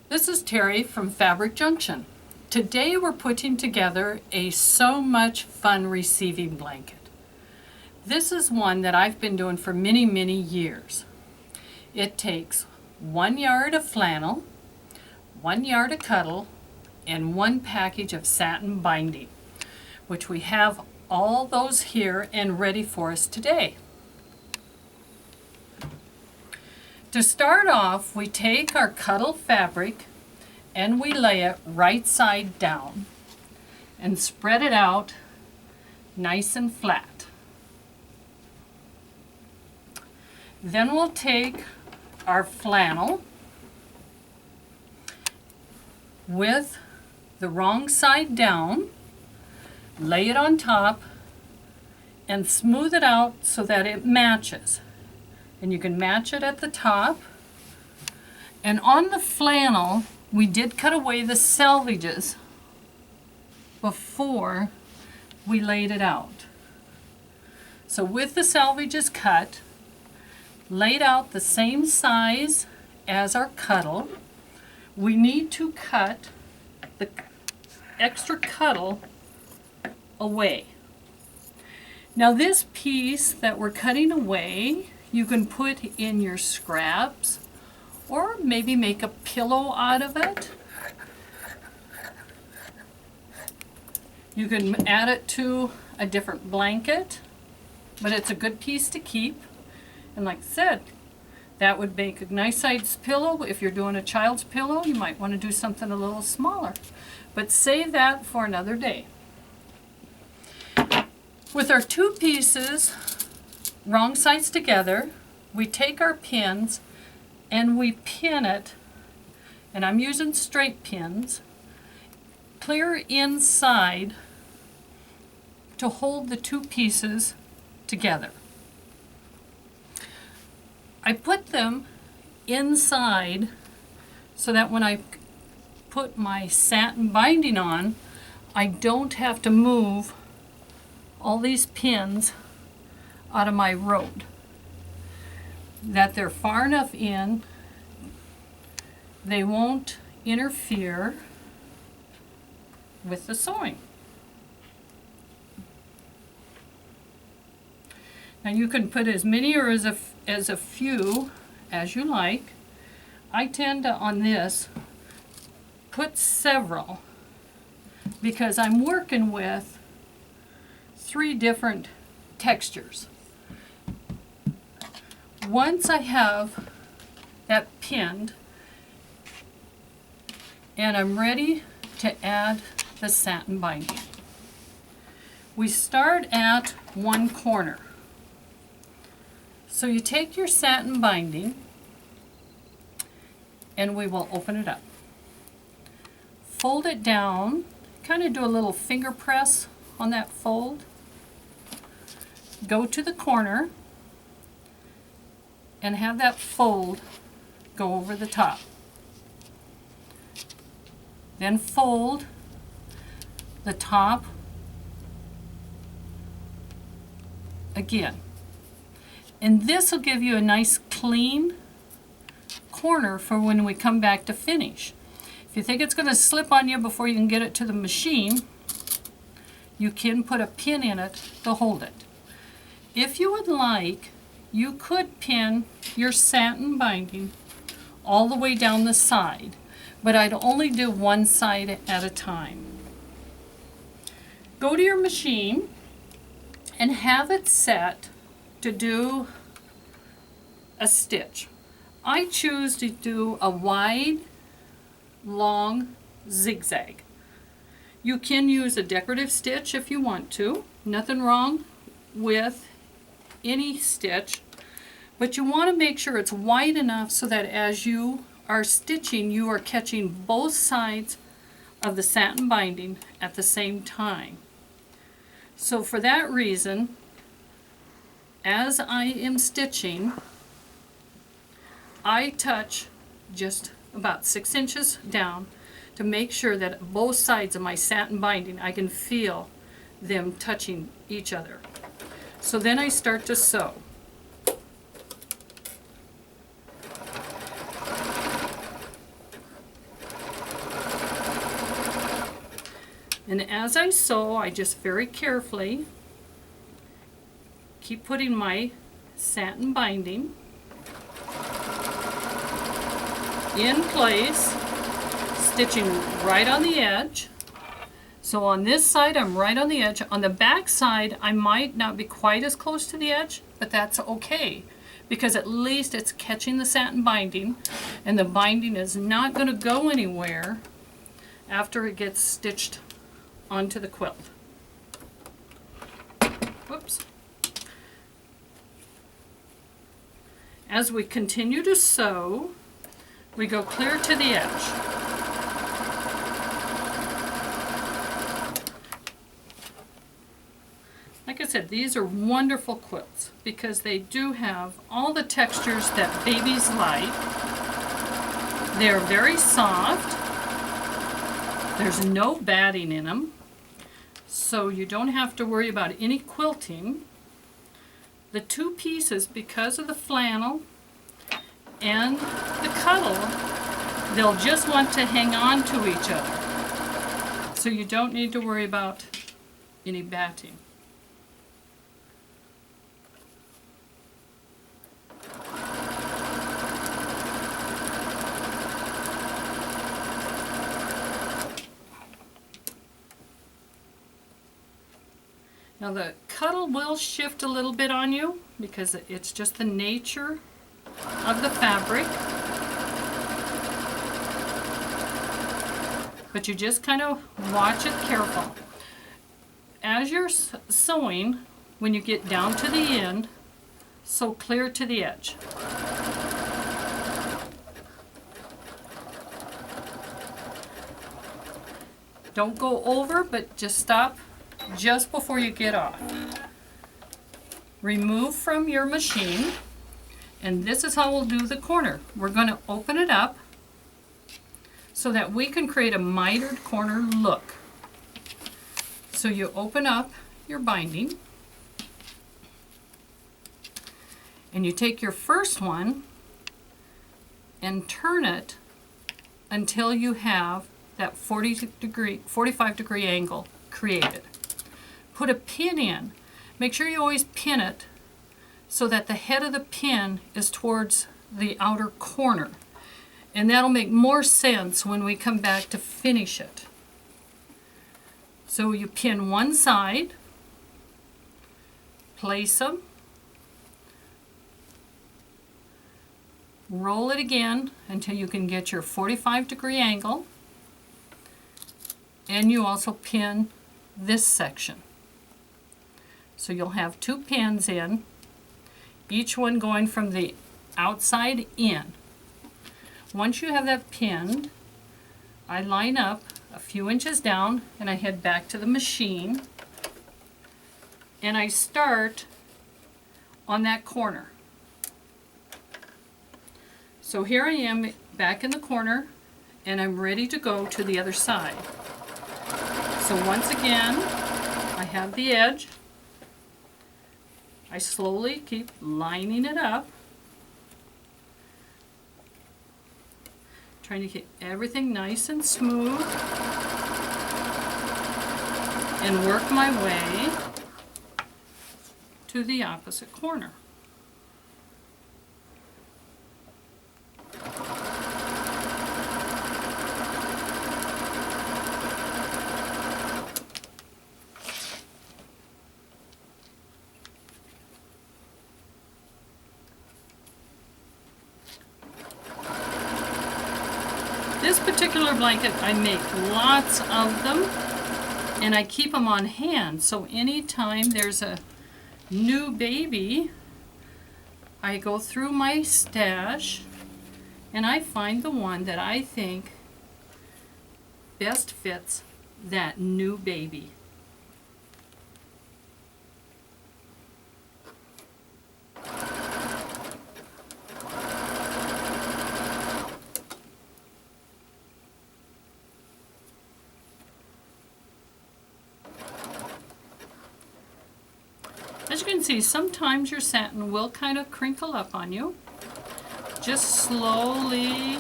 This is Terry from Fabric Junction. Today we're putting together a so much fun receiving blanket. This is one that I've been doing for many years. It takes 1 yard of flannel, 1 yard of cuddle, and 1 package of satin binding, which we have all those here and ready for us today. To start off, we take our cuddle fabric and we lay it right side down and spread it out nice and flat. Then we'll take our flannel with the wrong side down, lay it on top, and smooth it out so that it matches. And you can match it at the top. And on the flannel, we did cut away the selvages before we laid it out. So with the selvages cut, laid out the same size as our cuddle, we need to cut the extra cuddle away. Now this piece that we're cutting away, you can put in your scraps or maybe make a pillow out of it. You can add it to a different blanket, but it's a good piece to keep. And like I said, that would make a nice sized pillow. If you're doing a child's pillow, you might want to do something a little smaller. But save that for another day. With our two pieces wrong sides together, we take our pins and we pin it, and I'm using straight pins, clear inside to hold the two pieces together. I put them inside so that when I put my satin binding on, I don't have to move all these pins out of my road. That they're far enough in, they won't interfere with the sewing. Now you can put as many or as a few as you like. I tend to, on this, put several because I'm working with 3 different textures. Once I have that pinned and I'm ready to add the satin binding, we start at one corner. So you take your satin binding and we will open it up. Fold it down, kind of do a little finger press on that fold. Go to the corner and have that fold go over the top. Then fold the top again. And this will give you a nice clean corner for when we come back to finish. If you think it's going to slip on you before you can get it to the machine, you can put a pin in it to hold it. If you would like, you could pin your satin binding all the way down the side, but I'd only do one side at a time. Go to your machine and have it set to do a stitch. I choose to do a wide, long zigzag. You can use a decorative stitch if you want to. Nothing wrong with any stitch, but you want to make sure it's wide enough so that as you are stitching, you are catching both sides of the satin binding at the same time. So for that reason, as I am stitching, I touch just about 6 inches down to make sure that both sides of my satin binding, I can feel them touching each other. So then I start to sew. And as I sew, I just very carefully keep putting my satin binding in place, stitching right on the edge. So on this side, I'm right on the edge. On the back side, I might not be quite as close to the edge, but that's okay, because at least it's catching the satin binding, and the binding is not going to go anywhere after it gets stitched onto the quilt. Whoops. As we continue to sew, we go clear to the edge. Like I said, these are wonderful quilts because they do have all the textures that babies like. They're very soft. There's no batting in them, so you don't have to worry about any quilting. The two pieces, because of the flannel and the cuddle, they'll just want to hang on to each other. So you don't need to worry about any batting. Now the cuddle will shift a little bit on you because it's just the nature of the fabric. But you just kind of watch it careful. As you're sewing, when you get down to the end, sew clear to the edge. Don't go over, but just stop just before you get off. Remove from your machine, and this is how we'll do the corner. We're going to open it up so that we can create a mitered corner look. So you open up your binding, and you take your first one and turn it until you have that 45 degree angle created. Put a pin in. Make sure you always pin it so that the head of the pin is towards the outer corner. And that'll make more sense when we come back to finish it. So you pin one side, place them, roll it again until you can get your 45 degree angle, and you also pin this section. So you'll have two pins in, each one going from the outside in. Once you have that pinned, I line up a few inches down and I head back to the machine and I start on that corner. So here I am back in the corner and I'm ready to go to the other side. So once again, I have the edge. I slowly keep lining it up, trying to keep everything nice and smooth, and work my way to the opposite corner. This particular blanket, I make lots of them, and I keep them on hand, so anytime there's a new baby, I go through my stash and I find the one that I think best fits that new baby. As you can see, sometimes your satin will kind of crinkle up on you. Just slowly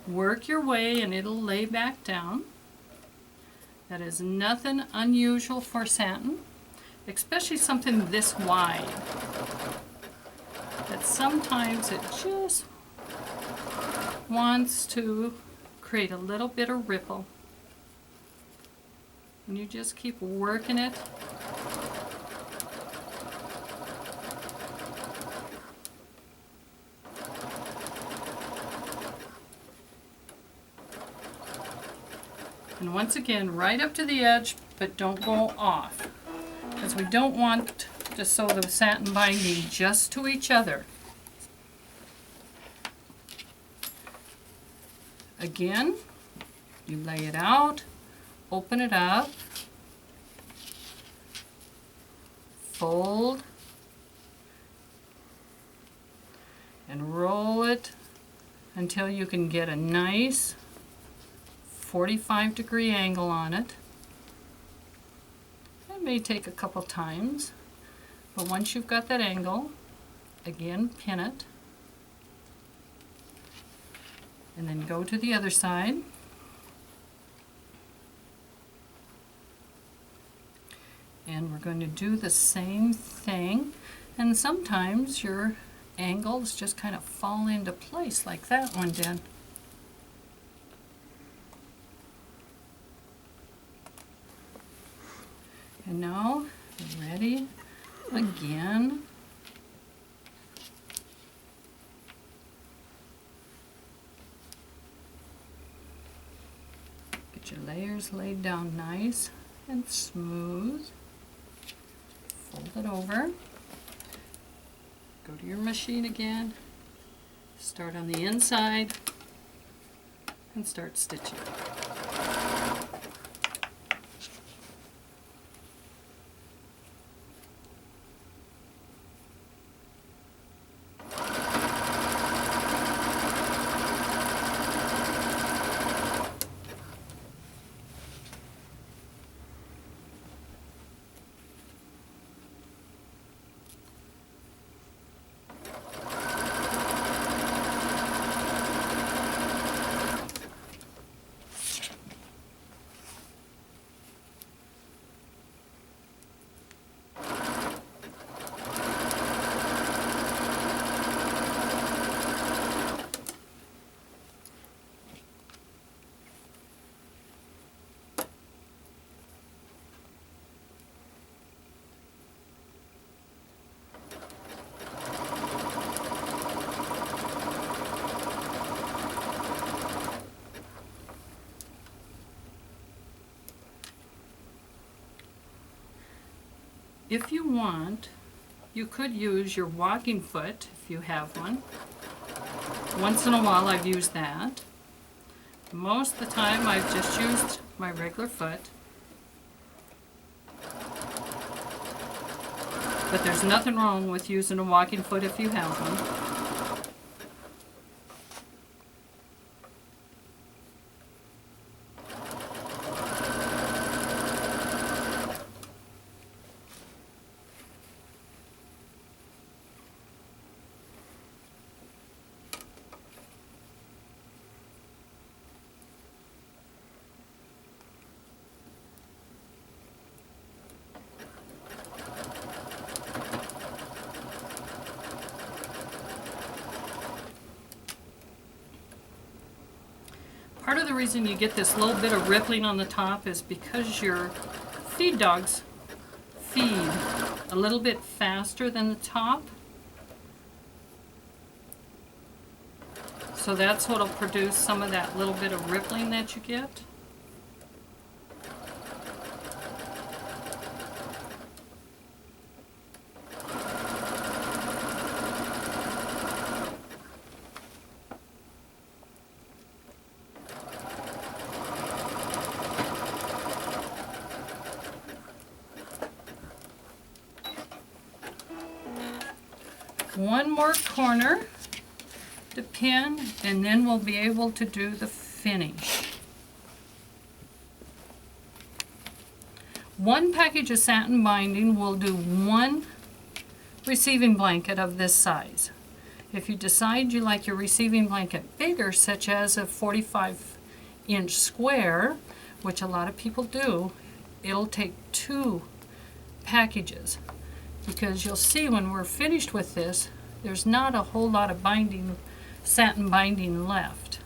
work your way and it'll lay back down. That is nothing unusual for satin, especially something this wide. That sometimes it just wants to create a little bit of ripple. And you just keep working it. And once again, right up to the edge, but don't go off, because we don't want to sew the satin binding just to each other. Again, you lay it out, open it up, fold, and roll it until you can get a nice 45-degree angle on it. It may take a couple times, but once you've got that angle, again, pin it, and then go to the other side. And we're going to do the same thing, and sometimes your angles just kind of fall into place like that one did. And now, ready again. Get your layers laid down nice and smooth. Fold it over. Go to your machine again. Start on the inside and start stitching. If you want, you could use your walking foot if you have one. Once in a while I've used that. Most of the time I've just used my regular foot. But there's nothing wrong with using a walking foot if you have one. Part of the reason you get this little bit of rippling on the top is because your feed dogs feed a little bit faster than the top. So that's what will produce some of that little bit of rippling that you get. One more corner to pin, and then we'll be able to do the finish. One package of satin binding will do one receiving blanket of this size. If you decide you like your receiving blanket bigger, such as a 45-inch square, which a lot of people do, it'll take 2 packages, because you'll see when we're finished with this, there's not a whole lot of binding, satin binding left.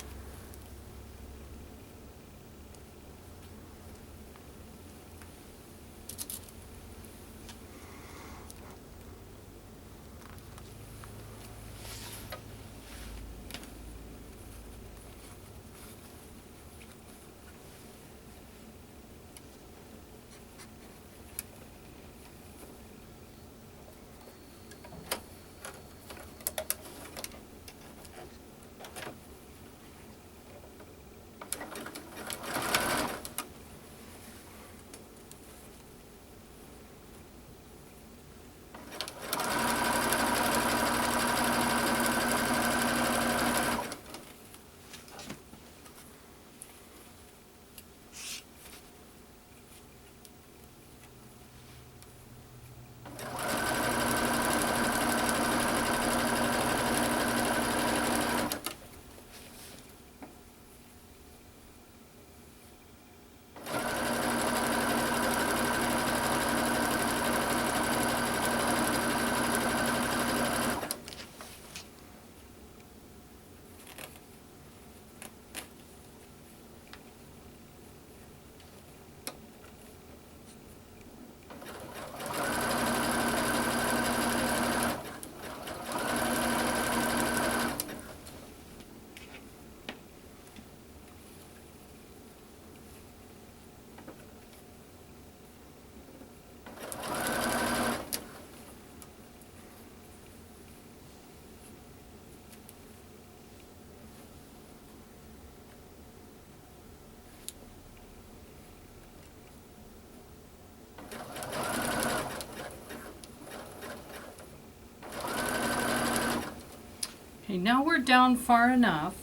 Okay, now we're down far enough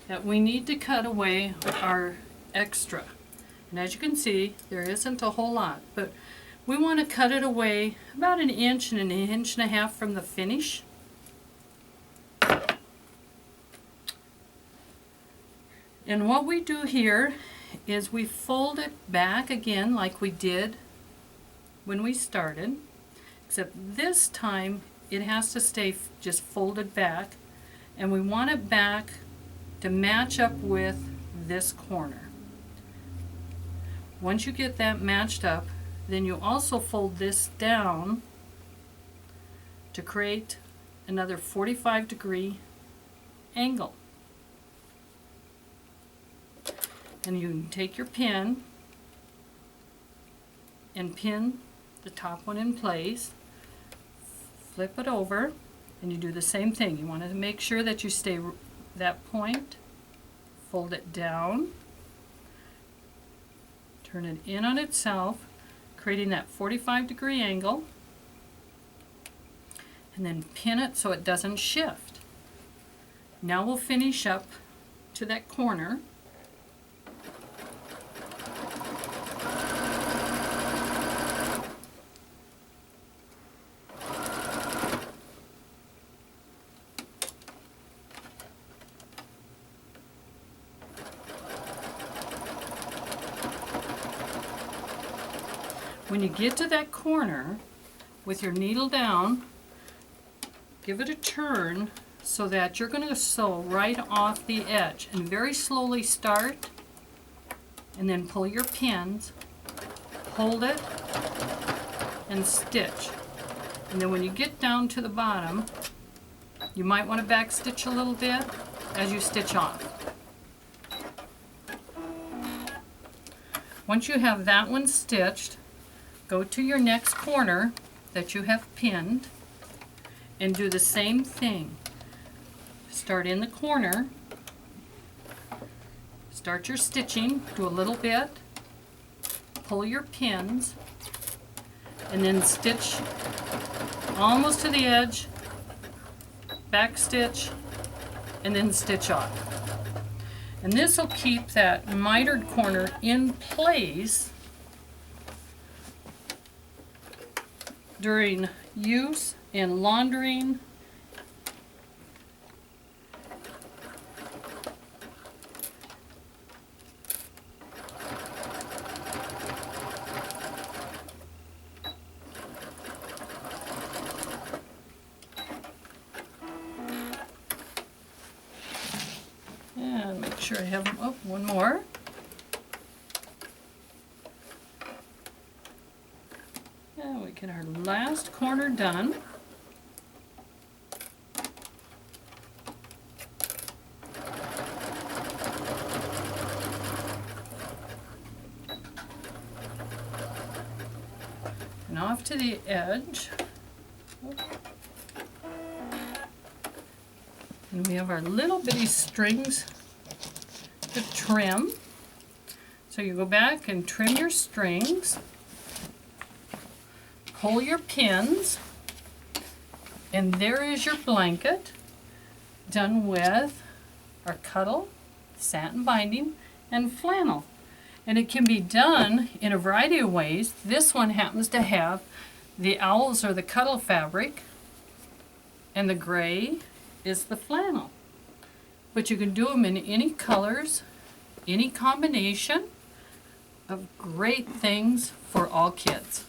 that we need to cut away our extra. And as you can see, there isn't a whole lot, but we want to cut it away about 1 inch and 1.5 inches from the finish. And what we do here is we fold it back again like we did when we started, except this time it has to stay just folded back, and we want it back to match up with this corner. Once you get that matched up, then you also fold this down to create another 45-degree angle. And you can take your pin and pin the top one in place, flip it over, and you do the same thing. You want to make sure that you stay that point, fold it down, turn it in on itself, creating that 45-degree angle, and then pin it so it doesn't shift. Now we'll finish up to that corner. When you get to that corner, with your needle down, give it a turn so that you're going to sew right off the edge, and very slowly start, and then pull your pins, hold it, and stitch. And then when you get down to the bottom, you might want to back stitch a little bit as you stitch off. Once you have that one stitched, go to your next corner that you have pinned and do the same thing. Start in the corner, start your stitching, do a little bit, pull your pins, and then stitch almost to the edge, back stitch, and then stitch off. And this will keep that mitered corner in place during use and laundering. And make sure I have, oh, one more. And we get our last corner done. And off to the edge. And we have our little bitty strings to trim. So you go back and trim your strings, pull your pins, and there is your blanket done with our cuddle, satin binding, and flannel. And it can be done in a variety of ways. This one happens to have the owls or the cuddle fabric, and the gray is the flannel. But you can do them in any colors, any combination of great things for all kids.